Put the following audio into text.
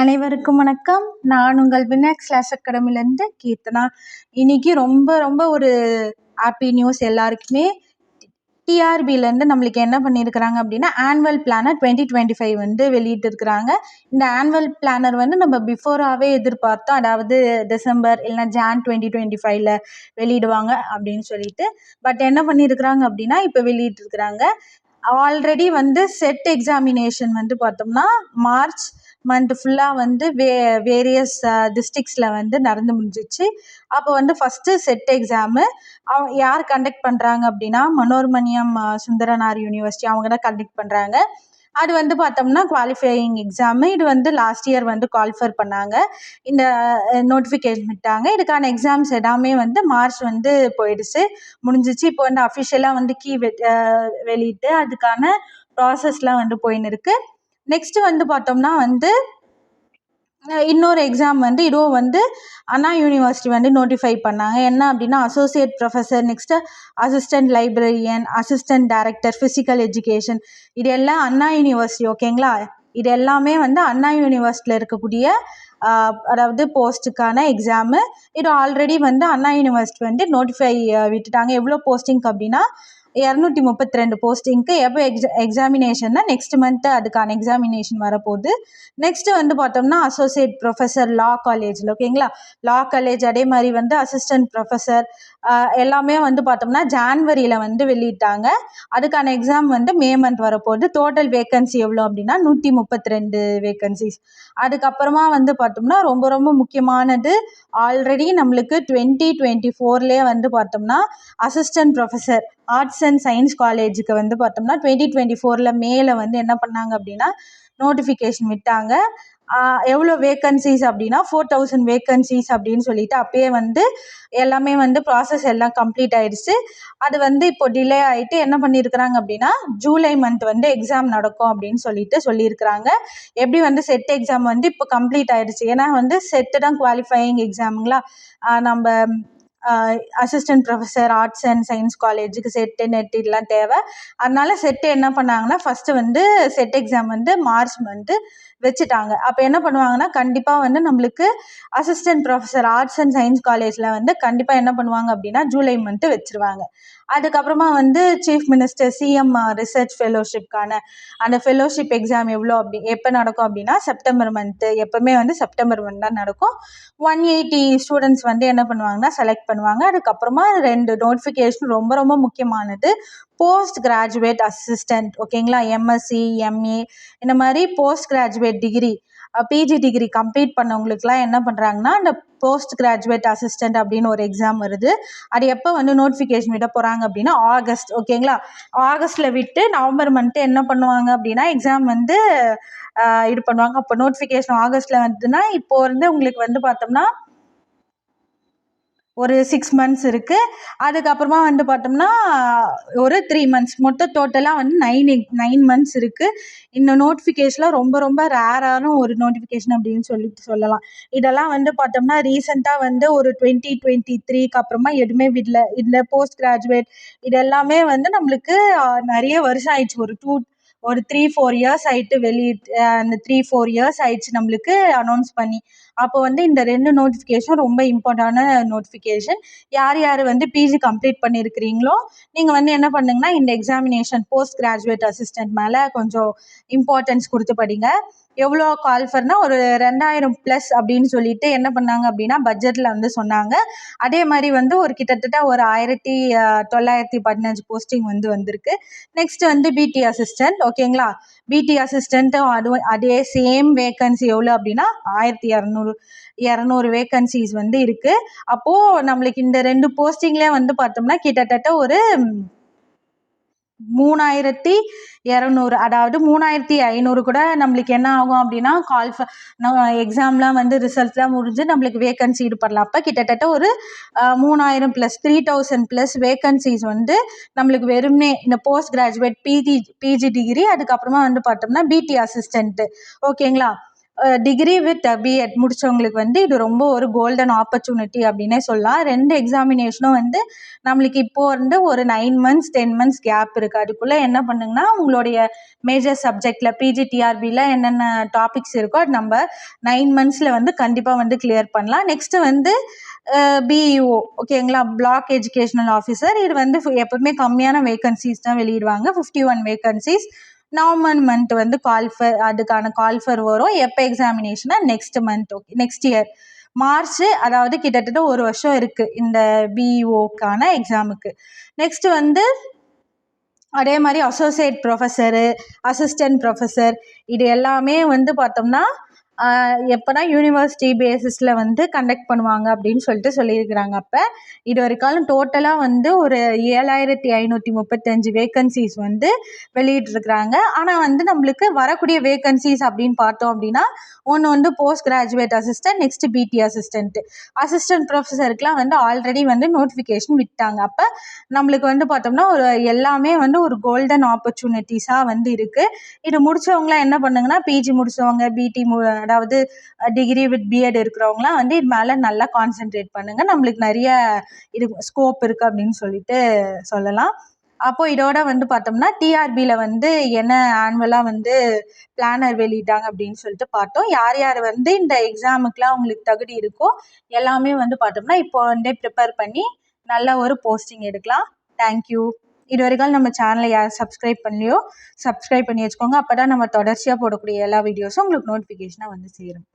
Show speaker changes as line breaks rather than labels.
அனைவருக்கும் வணக்கம். நான் உங்கள் வினாக்ஸ் கிளாஸ் அகாடமிலேருந்து கீர்த்தனா. இன்னைக்கு ரொம்ப ரொம்ப ஒரு ஹாப்பி நியூஸ் எல்லாருக்குமே. டிஆர்பிலேருந்து நம்மளுக்கு என்ன பண்ணியிருக்கிறாங்க அப்படின்னா ஆனுவல் பிளானர் 2025 வந்து வெளியிட்டிருக்கிறாங்க. இந்த ஆனுவல் பிளானர் வந்து நம்ம பிஃபோராகவே எதிர்பார்த்தோம், அதாவது டிசம்பர் இல்லைனா ஜான் 2025 வெளியிடுவாங்க அப்படின்னு சொல்லிட்டு. பட் என்ன பண்ணியிருக்கிறாங்க அப்படின்னா இப்போ வெளியிட்டிருக்கிறாங்க. ஆல்ரெடி வந்து செட் எக்ஸாமினேஷன் வந்து பார்த்தோம்னா மார்ச் மந்த் ஃபுல்லாக வந்து வேரியஸ் டிஸ்ட்ரிக்ஸில் வந்து நடந்து முடிஞ்சிச்சு. அப்போ வந்து ஃபஸ்ட்டு செட் எக்ஸாமு யார் கண்டக்ட் பண்ணுறாங்க அப்படின்னா மனோர்மணியம் சுந்தரனார் யூனிவர்சிட்டி அவங்க தான் கண்டக்ட் பண்ணுறாங்க. அது வந்து பார்த்தோம்னா குவாலிஃபையிங் எக்ஸாமு. இது வந்து லாஸ்ட் இயர் வந்து குவாலிஃபர் பண்ணாங்க, இந்த நோட்டிஃபிகேஷன் விட்டாங்க. இதுக்கான எக்ஸாம்ஸ் எல்லாமே வந்து மார்ச் வந்து போயிடுச்சு, முடிஞ்சிச்சு. இப்போ வந்து அஃபிஷியலாக வந்து வெளியிட்டு அதுக்கான ப்ராசஸ்லாம் வந்து போயின்னு இருக்கு. நெக்ஸ்ட் வந்து பார்த்தோம்னா வந்து இன்னொரு எக்ஸாம் வந்து இதுவும் வந்து அண்ணா யூனிவர்சிட்டி வந்து நோட்டிஃபை பண்ணாங்க. என்ன அப்படின்னா associate professor, next assistant librarian, assistant director physical education, இது எல்லாம் அண்ணா யூனிவர்சிட்டி. ஓகேங்களா, இது எல்லாமே வந்து அண்ணா யூனிவர்சிட்டியில் இருக்கக்கூடிய அதாவது போஸ்ட்டுக்கான எக்ஸாமு. இது ஆல்ரெடி வந்து அண்ணா யூனிவர்சிட்டி வந்து நோட்டிஃபை விட்டுட்டாங்க. எவ்வளோ போஸ்டிங்க்கு அப்படின்னா 232 போஸ்டிங்க்கு. எப்போ எக்ஸாமினேஷன்னா நெக்ஸ்ட் மந்த்து அதுக்கான எக்ஸாமினேஷன் வரப்போகுது. நெக்ஸ்ட்டு வந்து பார்த்தோம்னா அசோசியேட் ப்ரொஃபஸர் லா காலேஜில். ஓகேங்களா, லா காலேஜ் அதே மாதிரி வந்து அசிஸ்டன்ட் ப்ரொஃபஸர் எல்லாமே வந்து பார்த்தோம்னா ஜான்வரியில் வந்து வெளியிட்டாங்க. அதுக்கான எக்ஸாம் வந்து மே மந்த் வரப்போகுது. டோட்டல் வேக்கன்சி எவ்வளோ அப்படின்னா 132 வேக்கன்சிஸ். அதுக்கப்புறமா வந்து பார்த்தோம்னா ரொம்ப ரொம்ப முக்கியமானது, ஆல்ரெடி நம்மளுக்கு 2024 வந்து பார்த்தோம்னா assistant professor arts and science காலேஜுக்கு வந்து பார்த்தோம்னா 2024 மேல வந்து என்ன பண்ணாங்க அப்படின்னா நோட்டிஃபிகேஷன் விட்டாங்க. எவ்வளோ வேக்கன்சிஸ் அப்படின்னா 4000 வேக்கன்சிஸ் அப்படின்னு சொல்லிட்டு அப்பயே வந்து எல்லாமே வந்து ப்ராசஸ் எல்லாம் கம்ப்ளீட் ஆயிடுச்சு. அது வந்து இப்போ டிலே ஆகிட்டு என்ன பண்ணியிருக்கிறாங்க அப்படின்னா ஜூலை மந்த் வந்து எக்ஸாம் நடக்கும் அப்படின்னு சொல்லியிருக்கிறாங்க. எப்படி வந்து செட் எக்ஸாம் வந்து இப்போ கம்ப்ளீட் ஆயிடுச்சு, ஏன்னா வந்து செட்டு தான் குவாலிஃபையிங் எக்ஸாமுங்களா. நம்ம assistant professor arts and science காலேஜுக்கு செட்டு நெட் இதெல்லாம் தேவை. அதனால செட்டு என்ன பண்ணாங்கன்னா ஃபஸ்ட்டு வந்து செட் எக்ஸாம் வந்து மார்ச் மந்த்து வச்சுட்டாங்க. அப்போ என்ன பண்ணுவாங்கன்னா கண்டிப்பாக வந்து நம்மளுக்கு assistant professor arts and science காலேஜில் வந்து கண்டிப்பாக என்ன பண்ணுவாங்க அப்படின்னா ஜூலை மந்த்து வச்சுருவாங்க. அதுக்கப்புறமா வந்து சீஃப் மினிஸ்டர் சிஎம் ரிசர்ச் ஃபெலோஷிப்கான அந்த ஃபெலோஷிப் எக்ஸாம் எப்போ நடக்கும் அப்படின்னா செப்டம்பர் மந்த்து. எப்போவுமே வந்து செப்டம்பர் மந்த் தான் நடக்கும். 180 ஸ்டூடெண்ட்ஸ் வந்து என்ன பண்ணுவாங்கன்னா செலக்ட் பண்ணுவாங்க. அதுக்கப்புறமா 2 நோட்டிஃபிகேஷன் ரொம்ப ரொம்ப முக்கியமானது. போஸ்ட் கிராஜுவேட் அசிஸ்டன்ட், ஓகேங்களா, எம்எஸ்சி எம்ஏ இந்த மாதிரி post graduate degree PG degree complete பண்ணவங்களுக்குலாம் என்ன பண்ணுறாங்கன்னா அந்த போஸ்ட் கிராஜுவேட் அசிஸ்டன்ட் அப்படின்னு ஒரு எக்ஸாம் வருது. அது எப்போ வந்து நோட்டிஃபிகேஷன் விட போகிறாங்க அப்படின்னா ஆகஸ்ட். ஓகேங்களா, ஆகஸ்ட்டில் விட்டு நவம்பர் மந்த்து என்ன பண்ணுவாங்க அப்படின்னா எக்ஸாம் வந்து இது பண்ணுவாங்க. அப்போ நோட்டிஃபிகேஷன் ஆகஸ்ட்டில் வந்துன்னா இப்போ வந்து உங்களுக்கு வந்து பார்த்தோம்னா ஒரு 6 மந்த்ஸ் இருக்குது. அதுக்கப்புறமா வந்து பார்த்தோம்னா ஒரு 3 மந்த்ஸ், மொத்தம் டோட்டலாக வந்து 9 மந்த்ஸ் இருக்குது. இந்த நோட்டிஃபிகேஷனில் ரொம்ப ரொம்ப ரேரான ஒரு நோட்டிஃபிகேஷன் அப்படின்னு சொல்லலாம். இதெல்லாம் வந்து பார்த்தோம்னா ரீசெண்டாக வந்து ஒரு 2023க்கு அப்புறமா எதுவுமே விடல. இந்த போஸ்ட் கிராஜுவேட் இது எல்லாமே வந்து நம்மளுக்கு நிறைய வருஷம் ஆயிடுச்சு. ஒரு 3-4 இயர்ஸ் ஆயிட்டு அந்த 3-4 இயர்ஸ் ஆயிடுச்சு நம்மளுக்கு அனௌன்ஸ் பண்ணி. அப்போ வந்து இந்த 2 நோட்டிஃபிகேஷன் ரொம்ப இம்பார்ட்டண்டான நோட்டிஃபிகேஷன். யார் யார் வந்து பிஜி கம்ப்ளீட் பண்ணியிருக்கிறீங்களோ நீங்கள் வந்து என்ன பண்ணுங்கன்னா இந்த எக்ஸாமினேஷன் போஸ்ட் கிராஜுவேட் அசிஸ்டன்ட் மேலே கொஞ்சம் இம்பார்ட்டன்ஸ் கொடுத்து படிங்க. எவ்வளோ கால்ஃபர்னா ஒரு 2000+ அப்படின்னு சொல்லிட்டு என்ன பண்ணாங்க அப்படின்னா பட்ஜெட்டில் வந்து சொன்னாங்க. அதே மாதிரி வந்து ஒரு கிட்டத்தட்ட ஒரு 1915 போஸ்டிங் வந்து வந்திருக்கு. நெக்ஸ்ட் வந்து பிடி அசிஸ்டன்ட். ஓகேங்களா, பிடி அசிஸ்டண்ட்டும் அதே சேம் வேக்கன்சி எவ்வளோ அப்படின்னா 1200 வேக்கன்சிஸ் வந்து இருக்குது. அப்போது நம்மளுக்கு இந்த 2 போஸ்டிங்லேயே வந்து பார்த்தோம்னா கிட்டத்தட்ட ஒரு 3200, அதாவது 3500 கூட நம்மளுக்கு என்ன ஆகும் அப்படின்னா எக்ஸாம்லாம் வந்து ரிசல்ட்லாம் முடிஞ்சு நம்மளுக்கு வேக்கன்சி இது பண்ணலாம். அப்போ கிட்டத்தட்ட ஒரு 3000+ 3000+ வேக்கன்சிஸ் வந்து நம்மளுக்கு வெறும்னே இந்த போஸ்ட் கிராஜுவேட் பிஜி டிகிரி அதுக்கப்புறமா வந்து பார்த்தோம்னா பிடி அசிஸ்டண்ட்டு. ஓகேங்களா, டிகிரி வித் பிஎட் முடித்தவங்களுக்கு வந்து இது ரொம்ப ஒரு கோல்டன் ஆப்பர்ச்சுனிட்டி அப்படின்னே சொல்லலாம். 2 எக்ஸாமினேஷனும் வந்து நம்மளுக்கு இப்போ வந்து ஒரு 9 months 10 months கேப் இருக்குது. அதுக்குள்ளே என்ன பண்ணுங்கன்னா உங்களுடைய மேஜர் சப்ஜெக்டில் பிஜிடிஆர்பியில் என்னென்ன டாபிக்ஸ் இருக்கோ அது நம்ம 9 monthsல வந்து கண்டிப்பாக வந்து கிளியர் பண்ணலாம். நெக்ஸ்ட்டு வந்து பிஇஓ ஓகேங்களா, பிளாக் எஜுகேஷனல் ஆஃபீஸர். இது வந்து எப்பவுமே கம்மியான வேகன்சிஸ் தான் வெளியிடுவாங்க, 51 வேகன்சிஸ். நவம்பர் மந்த் வந்து அதுக்கான கால்ஃபர் வரும். எப்போ எக்ஸாமினேஷனா next month, okay next year March. அதாவது கிட்டத்தட்ட ஒரு வருஷம் இருக்குது இந்த பிஇஓக்கான எக்ஸாமுக்கு. நெக்ஸ்ட் வந்து அதே மாதிரி அசோசியேட் ப்ரொஃபஸரு, அசிஸ்டன்ட் ப்ரொஃபஸர், இது எல்லாமே வந்து பார்த்தோம்னா எப்போனா யூனிவர்சிட்டி பேசிஸில் வந்து கண்டக்ட் பண்ணுவாங்க அப்படின்னு சொல்லியிருக்கிறாங்க. அப்போ இது வரைக்கும் டோட்டலாக வந்து ஒரு 7535 வேகன்சிஸ் வந்து வெளியிட்டிருக்கிறாங்க. ஆனால் வந்து நம்மளுக்கு வரக்கூடிய வேகன்சிஸ் அப்படின்னு பார்த்தோம் அப்படின்னா ஒன்று வந்து போஸ்ட் கிராஜுவேட் அசிஸ்டன்ட், நெக்ஸ்ட் பிடி அசிஸ்டன்ட் ப்ரொஃபஸருக்குலாம் வந்து ஆல்ரெடி வந்து நோட்டிஃபிகேஷன் விட்டாங்க. அப்போ நம்மளுக்கு வந்து பார்த்தோம்னா ஒரு எல்லாமே வந்து ஒரு கோல்டன் ஆப்பர்ச்சுனிட்டிஸாக வந்து இருக்குது. இது முடித்தவங்களாம் என்ன பண்ணுங்கன்னா பிஜி முடித்தவங்க, அதாவது டிகிரி வித் பிஎட் இருக்கிறவங்களாம் வந்து இது மேலே நல்லா கான்சென்ட்ரேட் பண்ணுங்கள், நம்மளுக்கு நிறைய இது ஸ்கோப் இருக்குது அப்படின்னு சொல்லிட்டு சொல்லலாம். அப்போ இதோட வந்து பார்த்தோம்னா டிஆர்பியில் வந்து என்ன ஆனுவலாக வந்து பிளானர் வெளியிட்டாங்க அப்படின்னு சொல்லிட்டு பார்த்தோம். யார் யார் வந்து இந்த எக்ஸாமுக்குலாம் உங்களுக்கு தகுதி இருக்கோ எல்லாமே வந்து பார்த்தோம்னா இப்போ வந்து ப்ரிப்பேர் பண்ணி நல்ல ஒரு போஸ்டிங் எடுக்கலாம். தேங்க்யூ. இது வரைக்கும் நம்ம சேனலை யார் சப்ஸ்கிரைப் பண்ணலையோ சப்ஸ்கிரைப் பண்ணி வச்சுக்கோங்க. அப்போ தான் நம்ம தொடர்ச்சியாக போடக்கூடிய எல்லா வீடியோஸும் உங்களுக்கு நோட்டிஃபிகேஷனாக வந்து சேரும்.